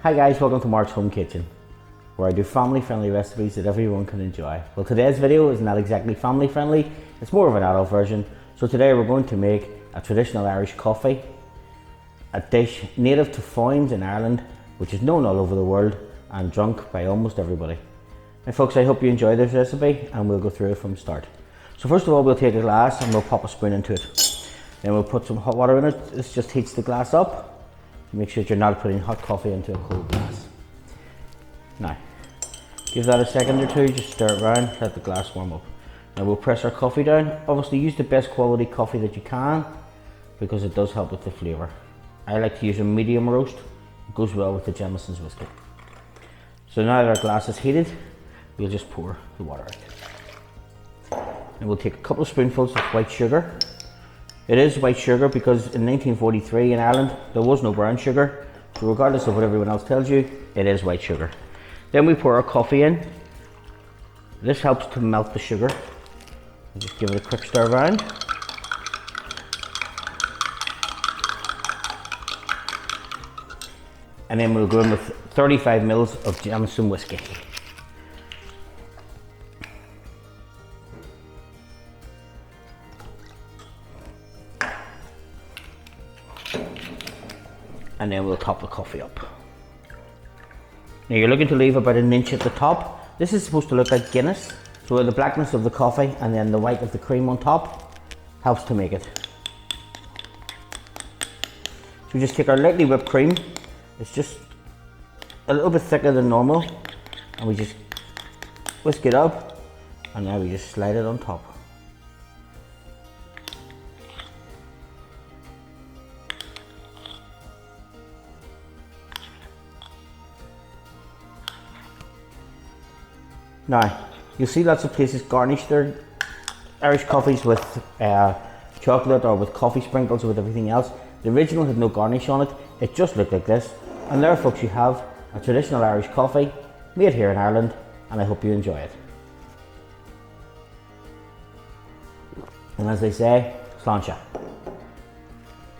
Hi guys, welcome to Mark's Home Kitchen, where I do family friendly recipes that everyone can enjoy. Well, today's video is not exactly family friendly, it's more of an adult version. So today we're going to make a traditional Irish coffee, a dish native to Foynes in Ireland, which is known all over the world and drunk by almost everybody. Now folks, I hope you enjoy this recipe and we'll go through it from the start. So first of all, we'll take a glass and we'll pop a spoon into it. Then we'll put some hot water in it. This just heats the glass up. Make sure that you're not putting hot coffee into a cold glass. Now, give that a second or two, just stir it around, let the glass warm up. Now we'll press our coffee down. Obviously use the best quality coffee that you can, because it does help with the flavour. I like to use a medium roast, it goes well with the Jameson's whiskey. So now that our glass is heated, we'll just pour the water out. And we'll take a couple of spoonfuls of white sugar. It is white sugar because in 1943 in Ireland there was no brown sugar, so regardless of what everyone else tells you, it is white sugar. Then we pour our coffee in. This helps to melt the sugar. We'll just give it a quick stir around. And then we'll go in with 35 mils of Jameson whiskey. And then we'll top the coffee up. Now you're looking to leave about an inch at the top. This is supposed to look like Guinness, so the blackness of the coffee and then the white of the cream on top helps to make it. So we just take our lightly whipped cream. It's just a little bit thicker than normal, and we just whisk it up, and now we just slide it on top. Now, you'll see lots of places garnish their Irish coffees with chocolate or with coffee sprinkles or with everything else. The original had no garnish on it, it just looked like this. And there folks, you have a traditional Irish coffee made here in Ireland, and I hope you enjoy it. And as they say, sláinte.